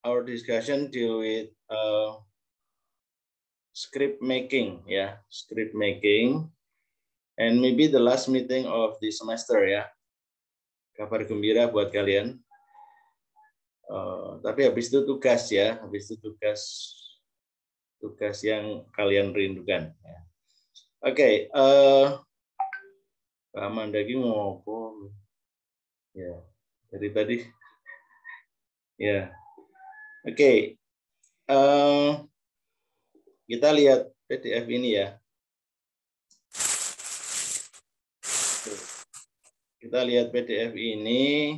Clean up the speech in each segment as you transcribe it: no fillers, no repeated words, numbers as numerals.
our discussion deal with script making, ya, script making, and maybe the last meeting of the semester, ya. Kabar gembira buat kalian. Tapi habis itu tugas, ya, habis itu tugas yang kalian rindukan. Ya. Oke, Pak Mandagi mau apa? Ya, dari tadi. Ya, oke. Kita lihat PDF ini ya. Kita lihat PDF ini.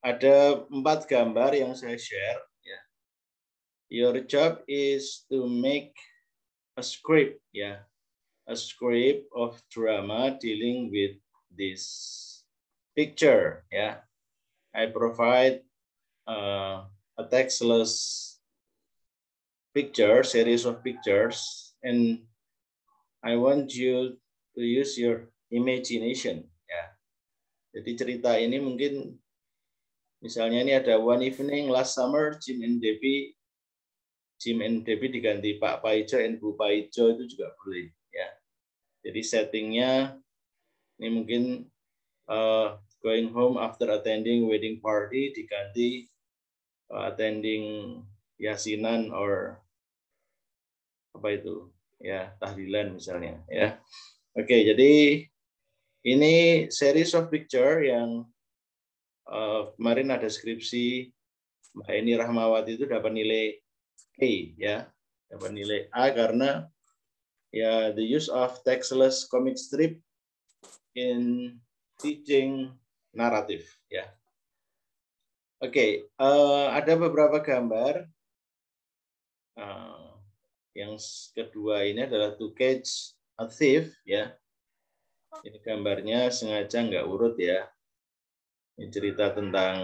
Ada 4 gambar yang saya share. Ya. Your job is to make a script, ya, a script of drama dealing with this picture. Ya, I provide a textless picture, series of pictures, and I want you to use your imagination. Ya, jadi cerita ini mungkin misalnya ini ada one evening last summer, Jim and Debbie diganti Pak Paijo and Bu Paijo, itu juga boleh. Ya, jadi settingnya ini mungkin going home after attending wedding party diganti attending yasinan or apa itu, ya, tahlilan misalnya, ya. Oke, jadi ini series of picture yang kemarin ada skripsi Mbak Eni Rahmawati itu dapat nilai A, ya, dapat nilai A karena ya the use of textless comic strip in teaching narrative, ya. Oke, ada beberapa gambar. Yang kedua ini adalah to catch a thief, ya. Ini gambarnya sengaja nggak urut, ya. Ini cerita tentang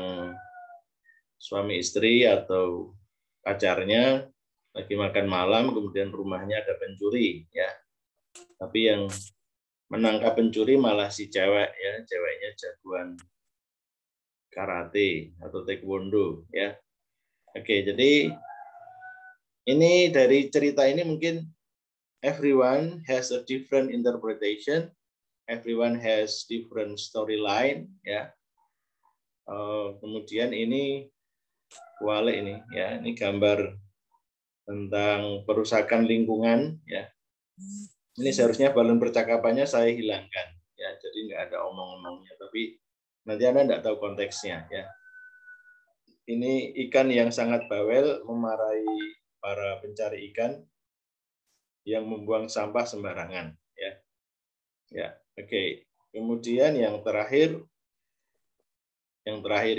suami istri atau pacarnya lagi makan malam, kemudian rumahnya ada pencuri, ya. Tapi yang menangkap pencuri malah si cewek, ya. Ceweknya jagoan karate atau taekwondo, ya. Oke, jadi ini dari cerita ini mungkin everyone has a different interpretation, everyone has different storyline, ya. Kemudian ini wale ini, ya, ini gambar tentang perusakan lingkungan, ya. Ini seharusnya balon percakapannya saya hilangkan, ya, jadi nggak ada omong-omongnya, tapi nanti Anda nggak tahu konteksnya, ya. Ini ikan yang sangat bawel memarahi para pencari ikan yang membuang sampah sembarangan, ya. Ya, oke. Kemudian yang terakhir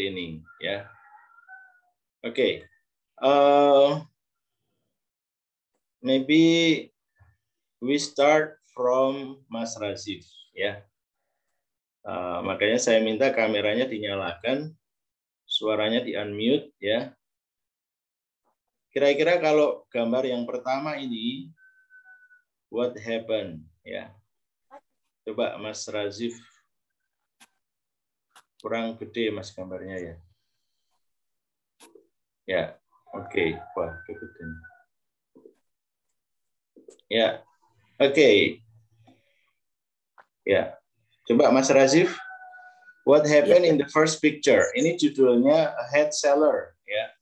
ini, ya. Oke. Maybe we start from Mas Razif, ya. Makanya saya minta kameranya dinyalakan, suaranya di-unmute, ya. Kira-kira kalau gambar yang pertama ini, what happened, ya. Coba Mas Razif, kurang gede Mas gambarnya, ya. Ya, oke. Wah, kegedean. Ya, oke. Ya, coba Mas Razif, what happened in the first picture? Ini judulnya a head seller, ya.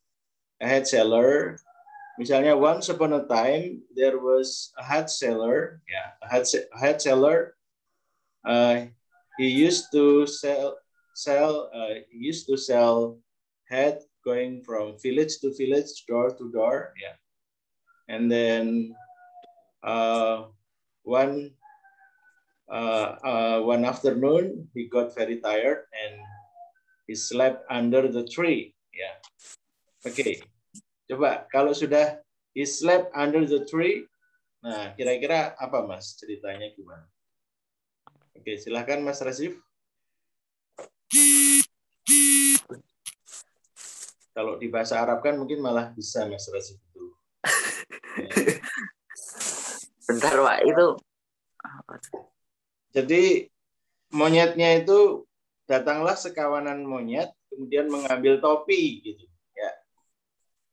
A head seller. Misalnya once upon a time there was a head seller, ya. A head seller. He used to sell head going from village to village, door to door, ya. And then one afternoon he got very tired and he slept under the tree, ya. Oke. Coba kalau sudah he slept under the tree, nah kira-kira apa Mas ceritanya gimana? Oke, silakan Mas Razif. Kalau di bahasa Arab kan mungkin malah bisa Mas Razif itu. Bentar Pak, itu. Jadi monyetnya itu datanglah sekawanan monyet kemudian mengambil topi gitu ya.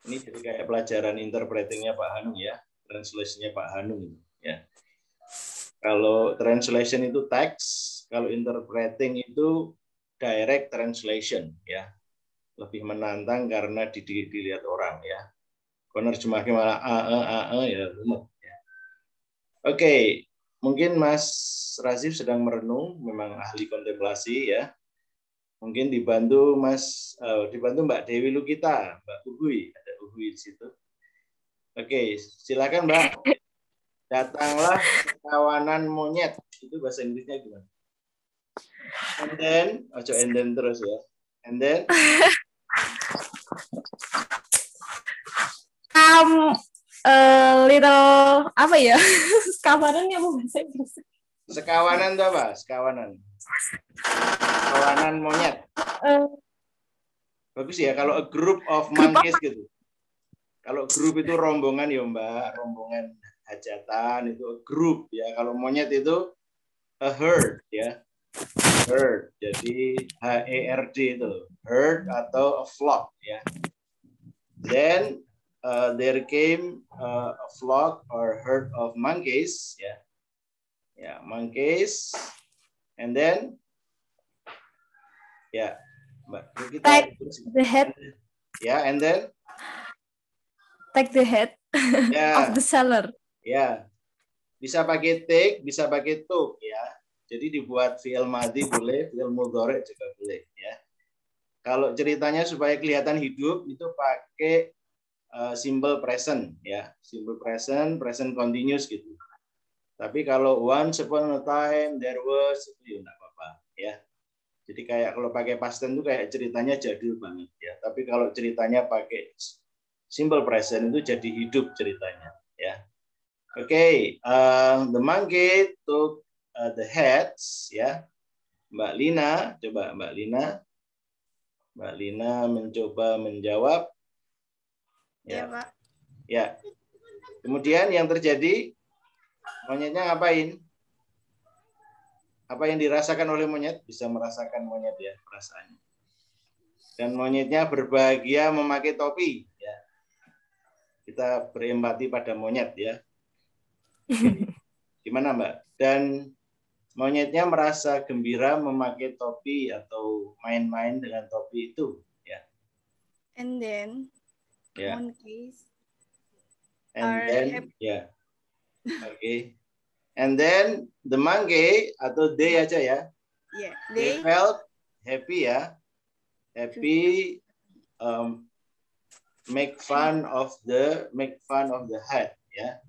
Ini jadi kayak pelajaran interpretingnya Pak Hanung ya, translation-nya Pak Hanung ya. Kalau translation itu teks, kalau interpreting itu direct translation ya. Lebih menantang karena dilihat orang ya. Penerjemahnya malah ya rumit ya. Oke, mungkin Mas Razif sedang merenung, memang ahli kontemplasi ya. Mungkin dibantu dibantu Mbak Dewi Lukita, Mbak Uhui, ada Uhui di situ. Oke, silakan Mbak. Datanglah kawanan monyet. Itu bahasa Inggrisnya gimana? And then, and then terus ya. And then little apa ya? Sekawanan apa bahasa Inggris? Sekawanan itu apa? Sekawanan. Kawanan monyet. Bagus ya kalau a group of monkeys gitu. Kalau grup itu rombongan ya Mbak, rombongan hajatan itu a group ya. Kalau monyet itu a herd ya. Herd. Jadi HERD itu. Herd atau a flock ya. Then there came a flock or herd of monkeys ya. Ya, monkeys. And then ya, Mbak kita take the head. Ya, and then Take the head of the seller. Ya, bisa pakai take, bisa pakai took ya. Jadi dibuat fi'il madhi boleh, fi'il mudhari juga boleh ya. Kalau ceritanya supaya kelihatan hidup itu pakai simple present ya, simple present, present continuous gitu. Tapi kalau once upon a time there was itu ya enggak apa-apa ya. Jadi kayak kalau pakai past tense itu kayak ceritanya jadul banget ya. Tapi kalau ceritanya pakai simple present itu jadi hidup ceritanya ya. Oke, the monkey took the heads ya. Mbak Lina, coba Mbak Lina. Mbak Lina mencoba menjawab. Ya, Pak. Ya. Kemudian yang terjadi, monyetnya ngapain? Apa yang dirasakan oleh monyet? Bisa merasakan monyet ya perasaannya. Dan monyetnya berbahagia memakai topi. Ya. Kita berempati pada monyet ya. Gimana Mbak? Dan monyetnya merasa gembira memakai topi atau main-main dengan topi itu. Ya. And then monkeys. And then ya. Oke. And then the monkey atau they aja ya. Yeah, they felt happy ya. Happy make fun of the hat ya.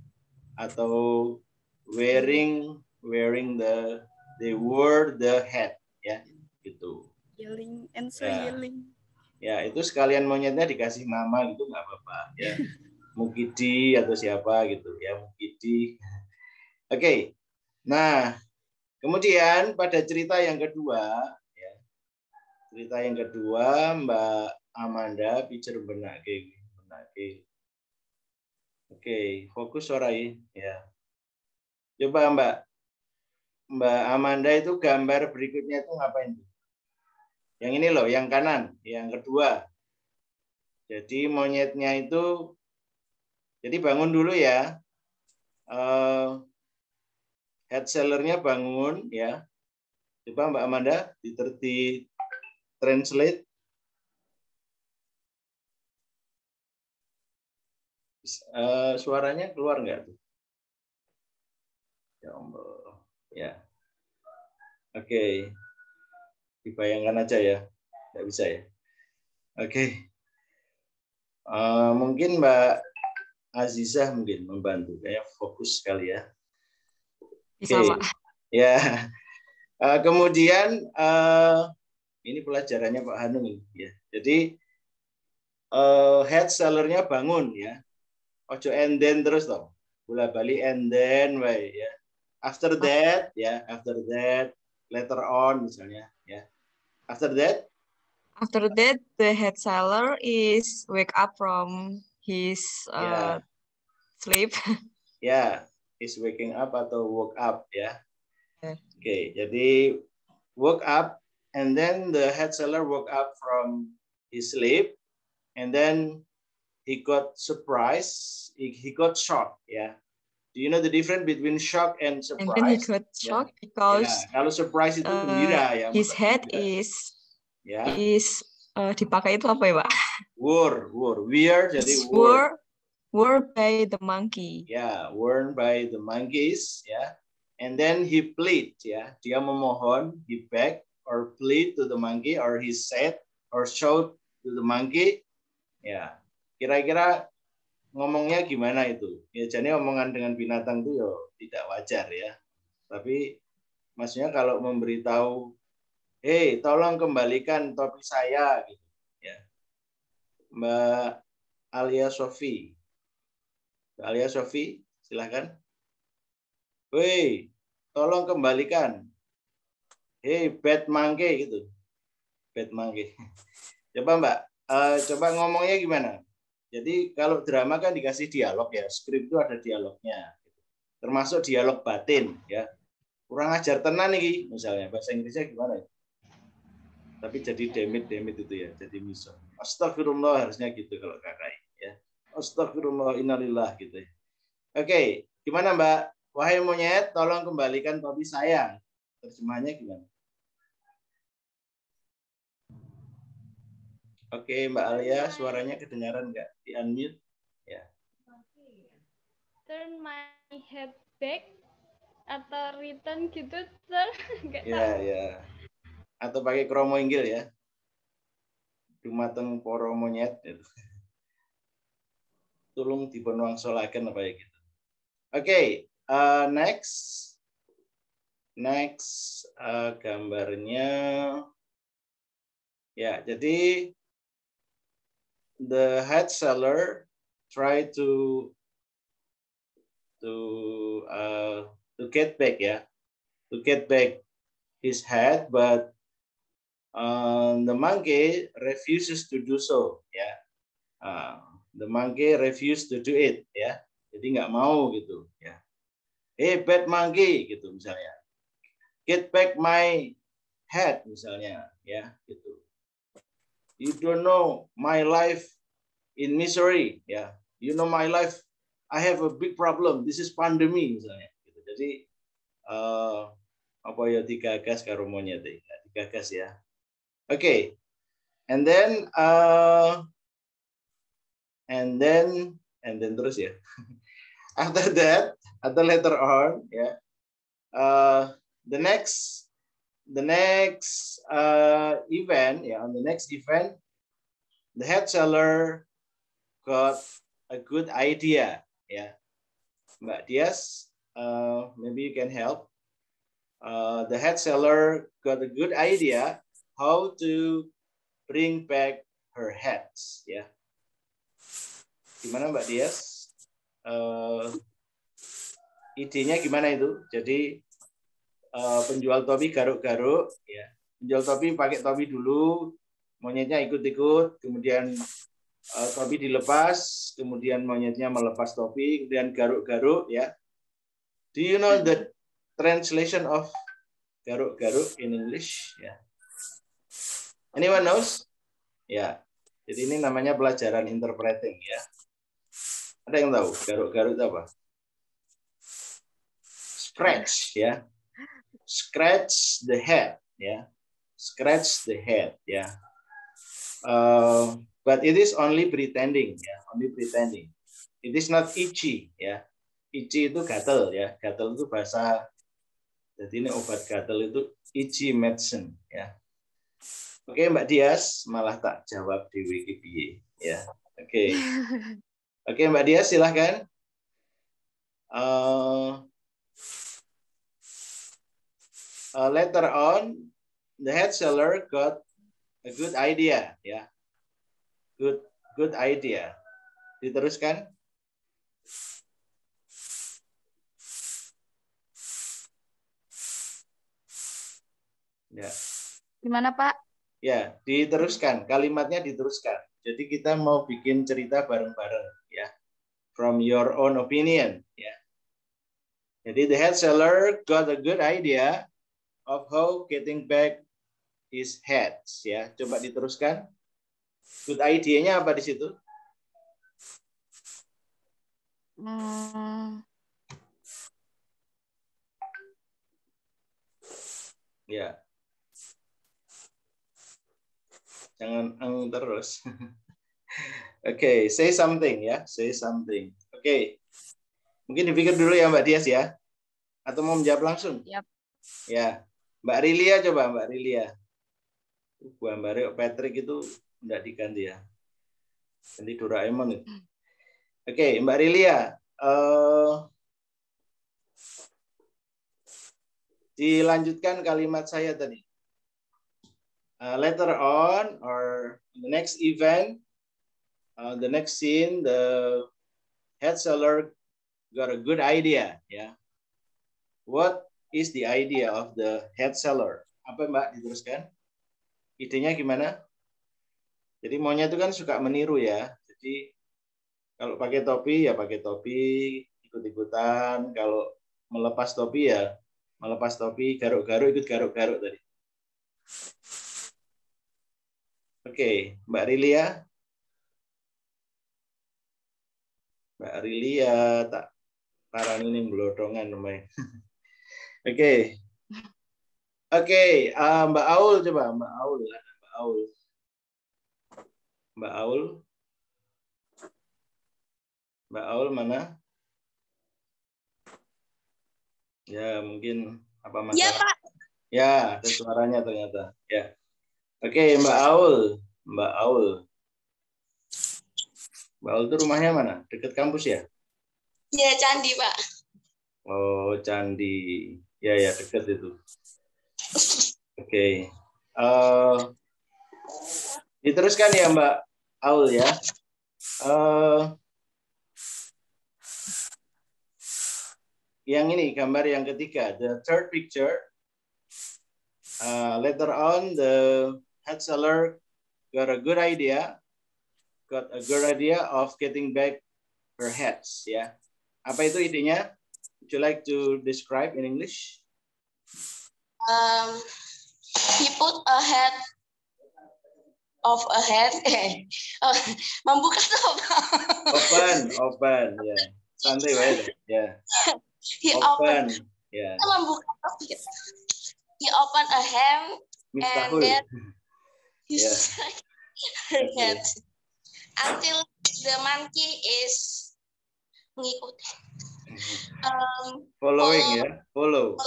Atau wearing they wore the hat ya. Gitu. Yelling and so yelling. Ya, itu sekalian monyetnya dikasih nama gitu nggak apa-apa ya. Mukidi atau siapa gitu ya, Mukidi. Oke, nah kemudian pada cerita yang kedua, ya, cerita yang kedua Mbak Amanda picer benake. Oke, fokus suarai ya. Coba Mbak Amanda itu gambar berikutnya itu ngapain? Yang ini loh, yang kanan, yang kedua. Jadi monyetnya itu, jadi bangun dulu ya. Head sellernya bangun ya. Coba Mbak Amanda di translate. Suaranya keluar nggak tuh? Ya Allah. Ya. Oke. Dibayangkan aja ya. Nggak bisa ya. Oke. Mungkin Mbak Azizah mungkin membantu. Kayak fokus sekali ya. Bisa, Pak. Ya. Kemudian ini pelajarannya Pak Hanung ya. Jadi head sellernya bangun ya. Ojo and then terus toh. Bola balik and then ya. After that ya, after that later on misalnya ya. After that the head seller is wake up from his sleep. Ya, is waking up atau woke up ya. Oke, jadi woke up and then the head seller woke up from his sleep, and then he got surprised. He got shocked. Yeah. Do you know the difference between shock and surprise? And then he got shocked because kalau surprise itu gembira ya. His head is dipakai itu apa ya, Pak? Wear jadi worn by the monkey. Yeah, worn by the monkeys. Yeah, and then he plead. Yeah, dia memohon. He begged or plead to the monkey, or he said or showed to the monkey. Ya, kira-kira ngomongnya gimana itu? Ya, jadi omongan dengan binatang itu ya tidak wajar ya. Tapi maksudnya kalau memberitahu, hey, tolong kembalikan topi saya, gitu. Ya, Mbak Alia Sofi. Mbak Alia Sofi, silahkan. Woi, tolong kembalikan. Hey, bad monkey gitu. Bad monkey. Coba Mbak, coba ngomongnya gimana? Jadi kalau drama kan dikasih dialog ya, skrip itu ada dialognya. Termasuk dialog batin ya. Kurang ajar tenan nih misalnya, bahasa Inggrisnya gimana ya? Tapi jadi demit itu ya, jadi miso. Astagfirullah harusnya gitu kalau kakak ya. Astagfirullah innalillah gitu ya. Oke, gimana Mbak? Wahai monyet, tolong kembalikan topi saya. Terjemahnya gimana? Oke, Mbak Alia, suaranya kedengaran nggak? Di unmute? Ya. Turn my head back atau return gitu, sir? Ya. Atau pakai kromo inggil ya. Dumateng poro monyet. Gitu. Tulung dipun wangsulaken apa ya gitu. Oke, next gambarnya. Ya, jadi the head seller try to get back his head, but the monkey refuses to do so. Ya, the monkey refused to do it. Ya, jadi nggak mau gitu. Ya, hey bad monkey gitu misalnya, get back my head misalnya. Ya, gitu. You don't know my life in misery, ya. You know my life, I have a big problem. This is pandemi misalnya. Gitu. Jadi apa ya digagas karo monyet digagas ya. Oke, and then terus ya. After that, atau later on, ya. The next event, yeah, on the next event, the head seller got a good idea, yeah. Mbak Dias, maybe you can help. The head seller got a good idea how to bring back her heads, ya. Gimana Mbak Dias? Idenya gimana itu? Jadi penjual topi garuk-garuk, ya. Penjual topi pakai topi dulu, monyetnya ikut-ikut, kemudian topi dilepas, kemudian monyetnya melepas topi, kemudian garuk-garuk, ya. Do you know the translation of garuk-garuk in English? Ya. Anyone knows? Ya. Jadi ini namanya pelajaran interpreting, ya. Ada yang tahu garuk-garuk itu apa? Scratch, ya. Scratch the head, yeah. Scratch the head, yeah. But it is only pretending, yeah. Only pretending. It is not itchy, ya. Itchy itu gatel, ya. Gatel itu bahasa. Jadi ini obat gatel itu itchy medicine, ya. Oke, Mbak Dias, malah tak jawab di Wikipedia, ya. Oke. Oke, Mbak Dias, silahkan. Later on, the head seller got a good idea, ya. Good idea. Diteruskan. Ya. Gimana, Pak? Ya, diteruskan. Kalimatnya diteruskan. Jadi kita mau bikin cerita bareng-bareng, ya. From your own opinion, ya. Jadi the head seller got a good idea of how getting back his head. Ya, coba diteruskan. Good idea-nya apa di situ? Ya. Jangan terus. Oke, say something ya, say something. Oke. Mungkin dipikir dulu ya Mbak Dias ya. Atau mau menjawab langsung? Yap. Ya. Mbak Rilia coba, Mbak Rilia. Mbak Patrick itu enggak diganti ya. Ganti Doraemon itu. Oke, Mbak Rilia. Dilanjutkan kalimat saya tadi. Later on or the next event, the next scene, the head seller got a good idea. Ya. What is the idea of the head seller? Apa Mbak diteruskan? Idenya gimana? Jadi maunya itu kan suka meniru ya. Jadi kalau pakai topi ya pakai topi, ikut-ikutan. Kalau melepas topi ya melepas topi, garuk-garuk ikut garuk-garuk tadi. Oke, Mbak Rilia. Mbak Rilia tak parang ini belodongan namanya. Oke. Oke, Mbak Aul coba, Mbak Aul. Mbak Aul. Mbak Aul. Mbak Aul mana? Ya, mungkin apa masalah? Ya, Pak. Ya, ada suaranya ternyata. Ya. Oke, Mbak Aul. Mbak Aul. Mbak Aul itu rumahnya mana? Dekat kampus ya? Ya, Candi, Pak. Oh, Candi. Ya, ya, dekat itu. Oke. Diteruskan ya, Mbak Aul ya. Yang ini gambar yang ketiga, the third picture. Later on, the head seller got a good idea of getting back her heads. Ya, apa itu idenya? Would you like to describe in English? He put a head of a head. Membuka apa? Open, ya. Santai banget, ya. He opened. Ya. Membuka. He opened a ham and then he stuck her head until the monkey is mengikuti. Following ya, follow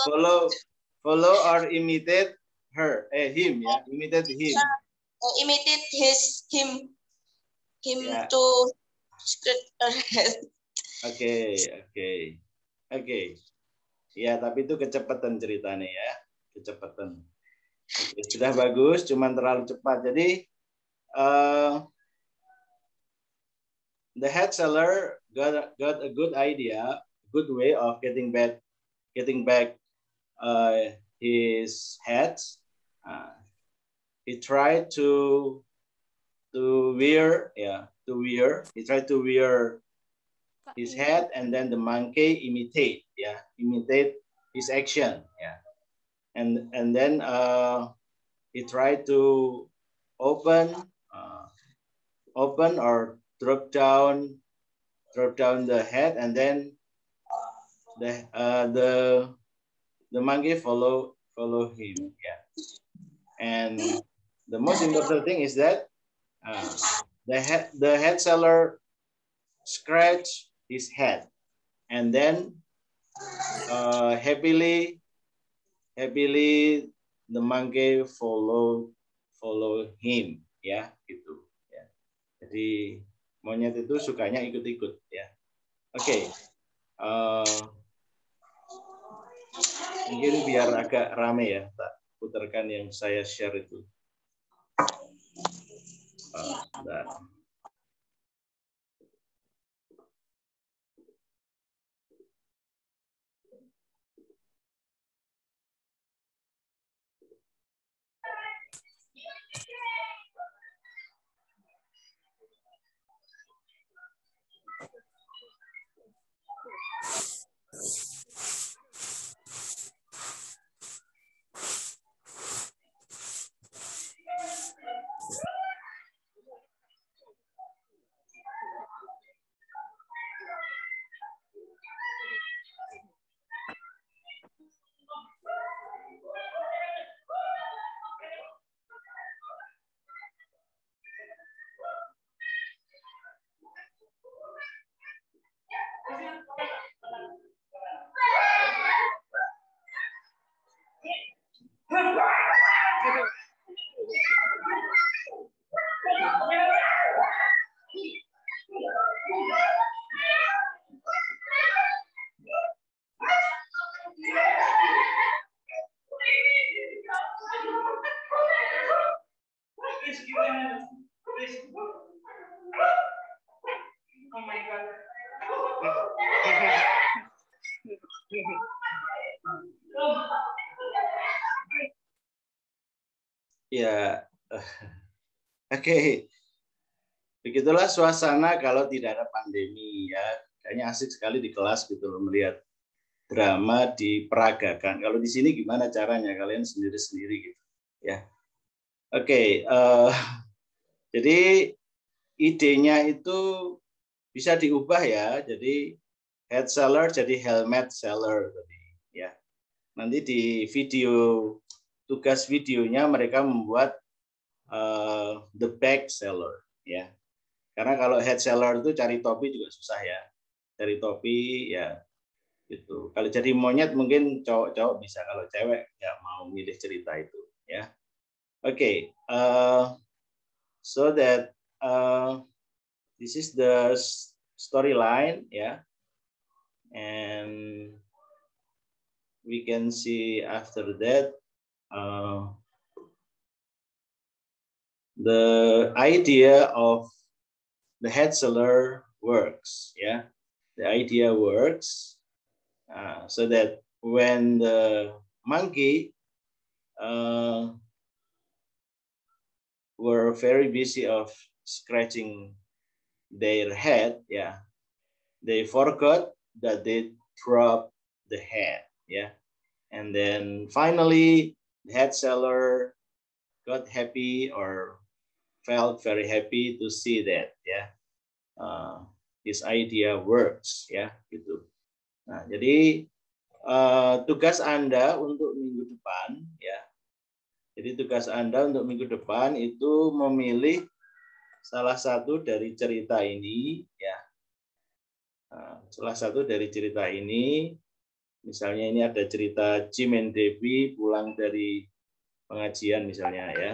or imitate her, him ya, imitate him. Imitate him yeah. To scratch her head. Oke. Ya, tapi itu kecepatan ceritanya ya, kecepatan. Oke, sudah bagus, cuman terlalu cepat. Jadi the head seller got a good idea, good way of getting back his head. He tried to wear. He tried to wear his head, and then the monkey imitate his action. Yeah, and then he tried to open or drop down the head, and then the monkey follow him. Yeah, and the most important thing is that the head seller scratch his head, and then happily the monkey follow him. Ya, gitu. Ya. Jadi monyet itu sukanya ikut-ikut ya. Oke. Mungkin biar agak rame ya, tak putarkan yang saya share itu. Ya, oke. Begitulah suasana kalau tidak ada pandemi ya. Kayaknya asik sekali di kelas gitu loh melihat drama diperagakan. Kalau di sini gimana caranya? Kalian sendiri-sendiri gitu ya. Oke, jadi idenya itu bisa diubah ya. Jadi head seller jadi helmet seller tadi ya. Nanti di video tugas videonya mereka membuat the bag seller ya. Karena kalau head seller itu cari topi juga susah ya. Cari topi ya gitu. Kalau jadi monyet mungkin cowok-cowok bisa, kalau cewek nggak mau milih cerita itu ya. Oke, so that this is the storyline ya, and we can see after that the idea of the head seller works ya. The idea works so that when the monkey were very busy of scratching their head, yeah, they forgot that they dropped the head, yeah, and then finally the head seller got happy or felt very happy to see that, yeah, this idea works, ya, gitu. Nah, jadi tugas Anda untuk minggu depan, ya. Jadi tugas Anda untuk minggu depan itu memilih salah satu dari cerita ini, ya. Salah satu dari cerita ini, misalnya ini ada cerita Jim and Debbie pulang dari pengajian misalnya, ya.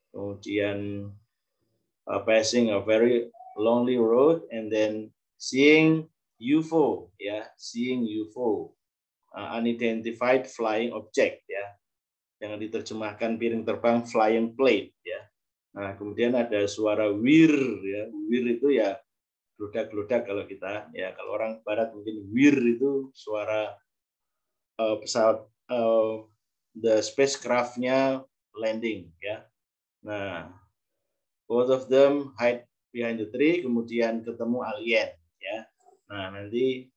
Kemudian passing a very lonely road and then seeing UFO, ya, seeing UFO, unidentified flying object, ya. Yang diterjemahkan piring terbang flying plate, ya. Nah, kemudian ada suara wir, ya. Wir itu ya geludak-geludak kalau kita, ya. Kalau orang barat mungkin wir itu suara pesawat the spacecraft-nya landing, ya. Nah, both of them hide behind the tree, kemudian ketemu alien, ya. Nah, nanti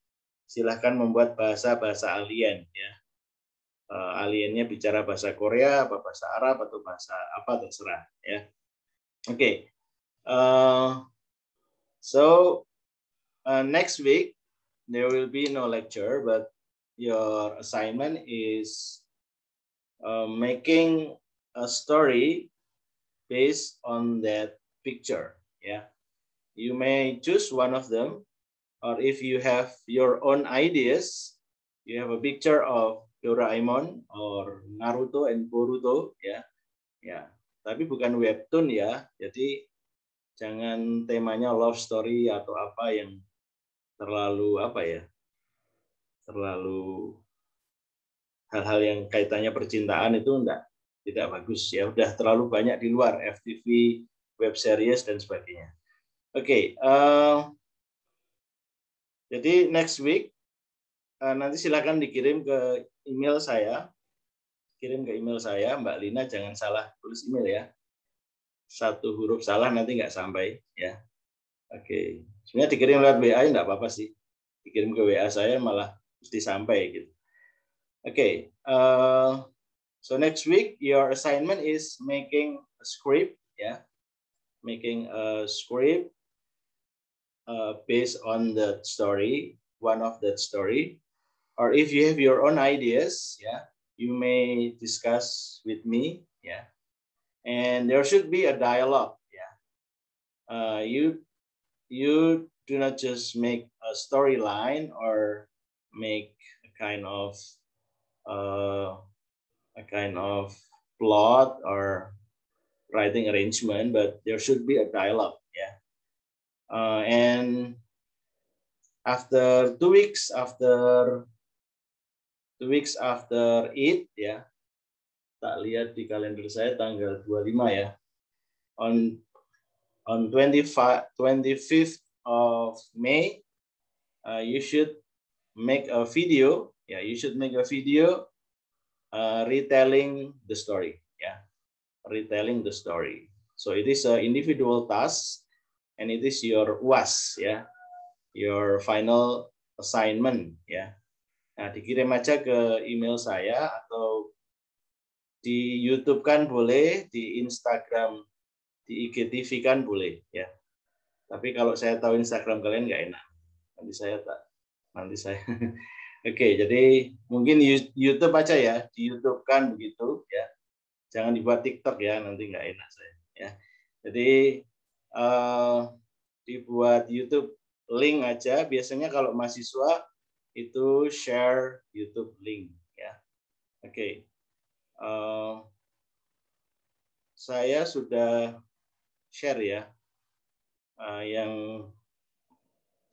silahkan membuat bahasa alien, ya. Aliennya bicara bahasa Korea, apa bahasa Arab, atau bahasa apa terserah, ya. Oke. So next week there will be no lecture, but your assignment is making a story based on that picture, yeah. You may choose one of them, or if you have your own ideas, you have a picture of Doraemon or Naruto and Boruto, ya. Ya, tapi bukan webtoon ya. Jadi jangan temanya love story atau apa yang terlalu apa ya? Terlalu hal-hal yang kaitannya percintaan itu tidak bagus ya. Udah terlalu banyak di luar FTV, web series dan sebagainya. Oke, jadi next week nanti silakan dikirim ke email saya. Kirim ke email saya, Mbak Lina, jangan salah tulis email ya. Satu huruf salah nanti nggak sampai ya. Oke, sebenarnya dikirim lewat WA nggak apa-apa sih. Dikirim ke WA saya malah mesti sampai gitu. Oke, so next week your assignment is making a script ya, making a script based on the story, one of that story, or if you have your own ideas, yeah, you may discuss with me, yeah, and there should be a dialogue, yeah. You do not just make a storyline or make a kind of plot or writing arrangement, but there should be a dialogue, yeah. And after 2 weeks after it, ya, tak lihat di kalender saya tanggal 25 ya. On 25th of May, you should make a video. Yeah, you should make a video retelling the story. Yeah, retelling the story. So it is an individual task, and it is your UAS, ya, your final assignment, ya. Nah, dikirim aja ke email saya atau di YouTube kan boleh, di Instagram, di IGTV kan boleh, ya. Tapi kalau saya tahu Instagram kalian nggak enak, nanti saya. Oke, jadi mungkin YouTube aja ya, di YouTube kan begitu, ya. Jangan dibuat TikTok ya, nanti nggak enak saya. Ya, jadi dibuat YouTube link aja. Biasanya kalau mahasiswa itu share YouTube link, ya. Oke, saya sudah share ya, yang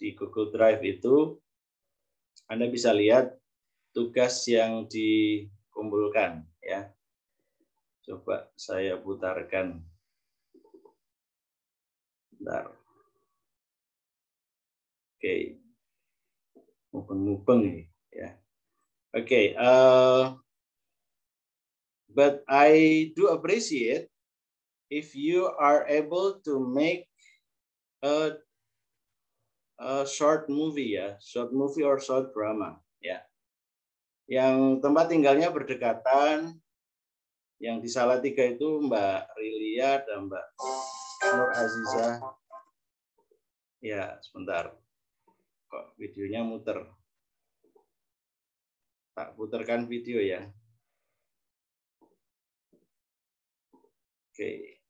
di Google Drive itu. Anda bisa lihat tugas yang dikumpulkan, ya. Coba saya putarkan. Bentar. Oke. Mupeng-mupeng nih, ya. Oke, but I do appreciate if you are able to make a short movie, ya, short movie or short drama, ya, yang tempat tinggalnya berdekatan. Yang di Salatiga itu Mbak Rilia dan Mbak Nur Azizah. Ya, sebentar, kok videonya muter. Tak putarkan video ya. Oke.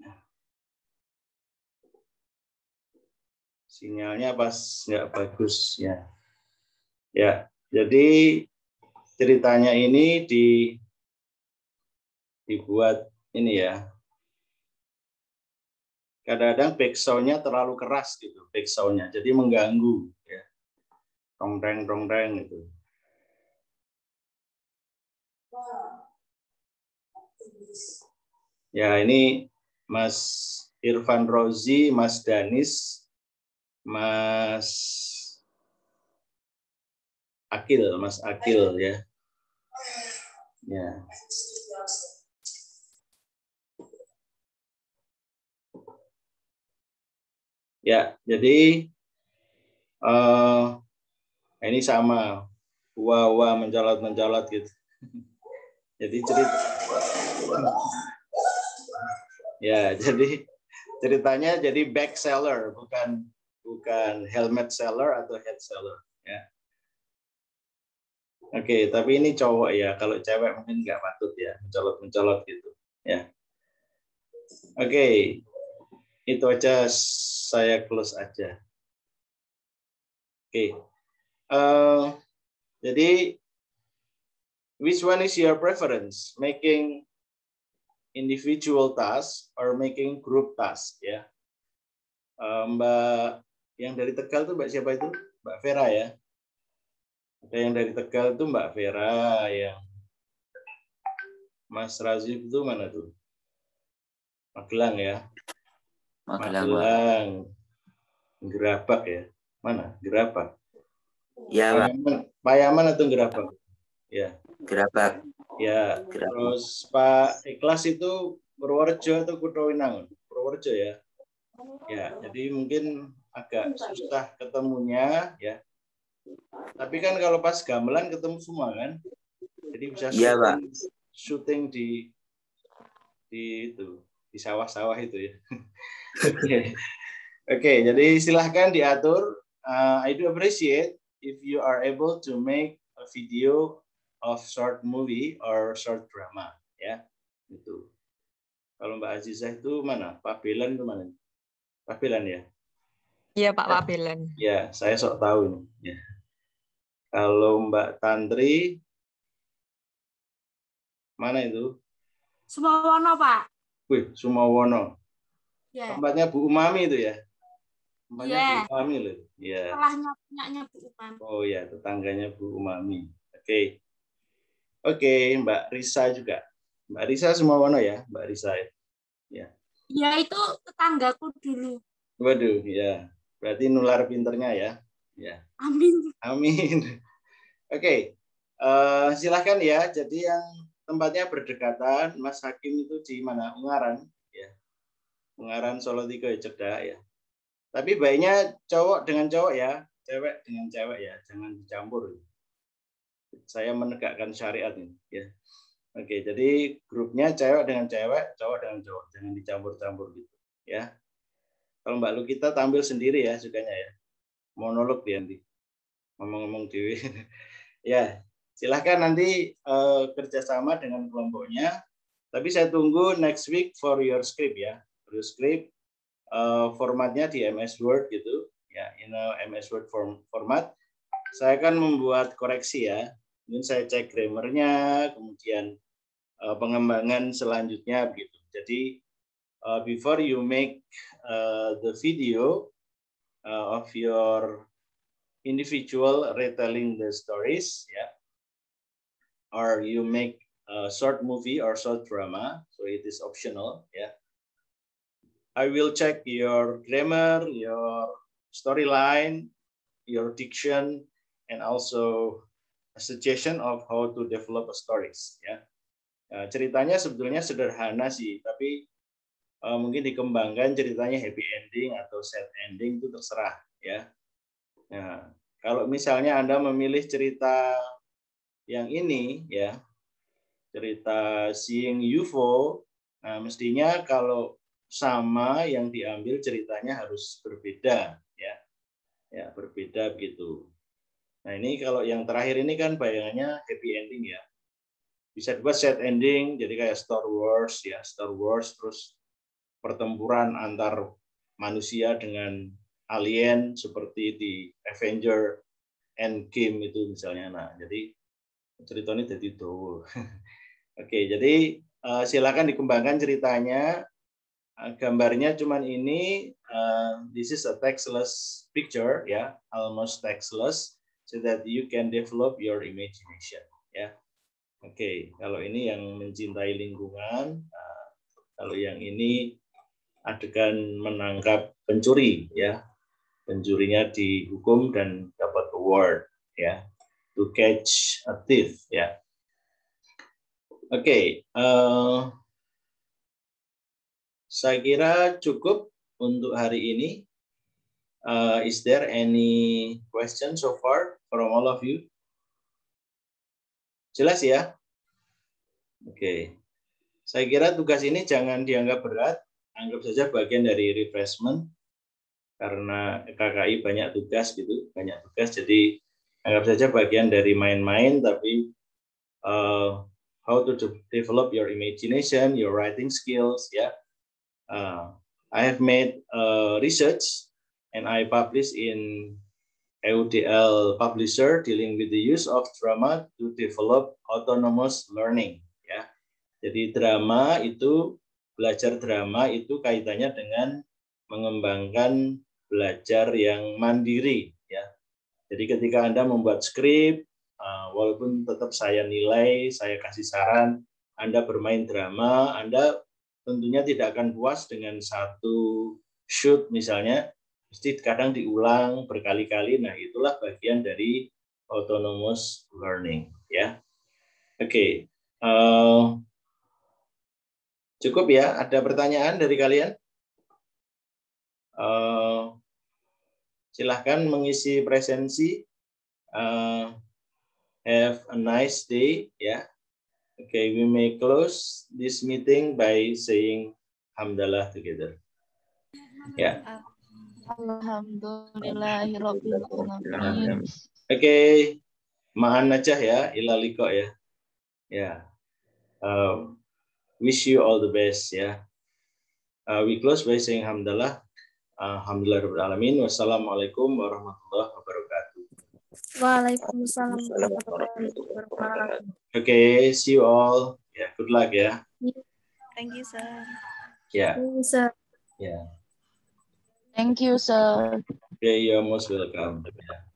Sinyalnya pas nggak bagus ya. Ya, jadi ceritanya ini dibuat ini ya. Kadang-kadang backsound-nya terlalu keras gitu, backsound-nya, jadi mengganggu ya. Rongreng gitu. Ya, ini Mas Irfan Rozi, Mas Danis, Mas Akil ya. Ya. Ya, jadi ini sama wah mencolot gitu. Jadi jadi ceritanya jadi back seller, bukan helmet seller atau head seller ya. Oke, tapi ini cowok ya, kalau cewek mungkin nggak patut ya mencolot gitu ya. Oke, itu aja, saya close aja. Oke, jadi which one is your preference, making individual task or making group task ya? Mbak yang dari Tegal tuh Mbak siapa itu? Mbak Vera ya. Ada yang dari Tegal tuh Mbak Vera, yang Mas Razif itu mana tuh? Magelang ya. Magelang. Gerabak ya. Mana? Gerabak. Ya, Payaman atau Gerabak? Ya. Gerabak. Ya. Terus Pak Ikhlas itu Purworejo atau Kutowinangun? Purworejo ya. Ya, jadi mungkin agak susah ketemunya ya. Tapi kan kalau pas gamelan ketemu semua kan. Jadi bisa syuting di itu, di sawah-sawah itu ya. Oke, jadi silahkan diatur. I do appreciate if you are able to make a video of short movie or short drama ya. Itu. Kalau Mbak Azizah itu mana? Pak Belan itu mana? Pak Belan ya? Iya Pak Belan. Ya, saya sok tahu ini. Ya. Kalau Mbak Tantri, mana itu? Sumawono, Pak. Wih, Sumawono. Ya. Tempatnya Bu Umami itu ya? Tempatnya Ya. Bu Umami loh. Ya. Setelahnya punyanya Bu Umami. Oh ya, tetangganya Bu Umami. Oke. Oke, Mbak Risa juga. Mbak Risa Sumawono ya, Mbak Risa. Ya. Ya, itu tetanggaku dulu. Waduh, ya. Berarti nular pinternya ya. Ya. Amin. Amin. Oke. Silahkan ya. Jadi yang tempatnya berdekatan. Mas Hakim itu di mana? Ungaran, ya. Ungaran Solo 3 ya, Cedak ya. Tapi baiknya cowok dengan cowok ya, cewek dengan cewek ya, jangan dicampur. Saya menegakkan syariat ini, ya. Oke, jadi grupnya cewek dengan cewek, cowok dengan cowok, jangan dicampur-campur gitu, ya. Kalau Mbak Lukita tampil sendiri ya, sukanya ya. Monolog dia nanti, ngomong-ngomong dewi. Ya, silahkan nanti kerjasama dengan kelompoknya. Tapi saya tunggu next week for your script ya. For your script formatnya di MS Word gitu, ya, MS Word format. Saya akan membuat koreksi ya. Mungkin saya cek grammarnya, kemudian pengembangan selanjutnya begitu. Jadi before you make the video of your individual retelling the stories, yeah, or you make a short movie or short drama, so it is optional, yeah. I will check your grammar, your storyline, your diction, and also a suggestion of how to develop a stories, ya. Ceritanya sebetulnya sederhana sih, tapi mungkin dikembangkan ceritanya happy ending atau sad ending itu terserah, ya. Nah, kalau misalnya Anda memilih cerita yang ini, ya, cerita Seeing UFO, nah mestinya kalau sama yang diambil ceritanya harus berbeda, ya, ya berbeda begitu. Nah ini kalau yang terakhir ini kan bayangannya happy ending ya, bisa dibuat sad ending, jadi kayak Star Wars ya, Star Wars terus pertempuran antar manusia dengan alien seperti di Avenger Endgame itu misalnya. Nah, jadi ceritanya jadi itu. Oke, jadi silakan dikembangkan ceritanya. Gambarnya cuman ini. This is a textless picture, ya, almost textless, so that you can develop your imagination, ya. Oke, kalau ini yang mencintai lingkungan, kalau yang ini adegan menangkap pencuri, ya. Pencurinya dihukum dan dapat award, ya, to catch a thief, ya. Oke, saya kira cukup untuk hari ini. Is there any question so far from all of you? Jelas ya? Oke, saya kira tugas ini jangan dianggap berat, anggap saja bagian dari refreshment. Karena KKI banyak tugas gitu, banyak tugas, jadi anggap saja bagian dari main-main, tapi how to develop your imagination, your writing skills, ya. I have made research and I publish in EUDL Publisher dealing with the use of drama to develop autonomous learning, ya. Jadi drama itu, belajar drama itu kaitannya dengan mengembangkan belajar yang mandiri, ya. Jadi ketika Anda membuat skrip, walaupun tetap saya nilai, saya kasih saran, Anda bermain drama, Anda tentunya tidak akan puas dengan satu shoot misalnya, mesti kadang diulang berkali-kali. Nah, itulah bagian dari autonomous learning, ya. Oke. Cukup ya? Ada pertanyaan dari kalian? Silahkan mengisi presensi. Have a nice day, ya. Okay, we may close this meeting by saying hamdalah together. Ya. Alhamdulillahirabbil alamin. Okay, ma'an najah ya, ila liqa ya. Ya. Wish you all the best ya. We close by saying hamdalah. Alhamdulillahirabbil alamin. Wassalamualaikum warahmatullahi wabarakatuh. Waalaikumsalam warahmatullahi wabarakatuh. Okay, see you all. Yeah, good luck ya. Thank you, sir. Yeah. Thank you, sir. Yeah. Thank you, sir. Okay, you're most welcome. Yeah.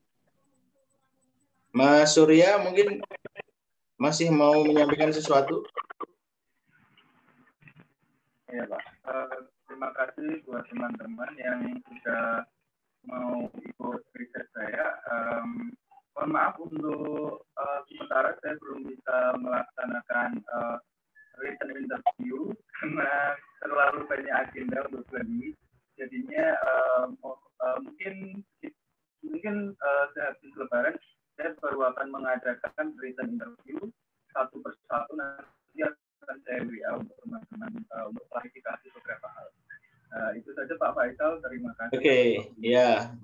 Mas Surya mungkin masih mau menyampaikan sesuatu? Ya, Pak. Terima kasih buat teman-teman yang sudah mau ikut riset saya. Mohon maaf untuk sementara saya belum bisa melaksanakan mungkin sehabis Lebaran saya baru akan mengadakan written interview satu persatu, nanti akan saya WA untuk teman-teman untuk klarifikasi beberapa hal. Itu saja Pak Faisal, terima kasih. Oke, ya.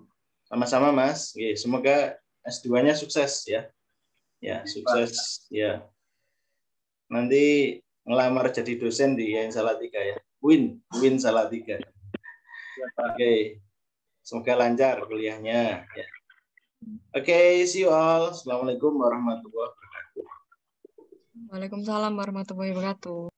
Sama-sama Mas. Oke, semoga S2-nya sukses ya. Ya, sukses ya. Nanti ngelamar jadi dosen di Yain Salatiga ya. Win Salatiga. Ya, Pak. Oke. Semoga lancar kuliahnya ya. Oke, see you all. Assalamualaikum warahmatullahi wabarakatuh. Waalaikumsalam warahmatullahi wabarakatuh.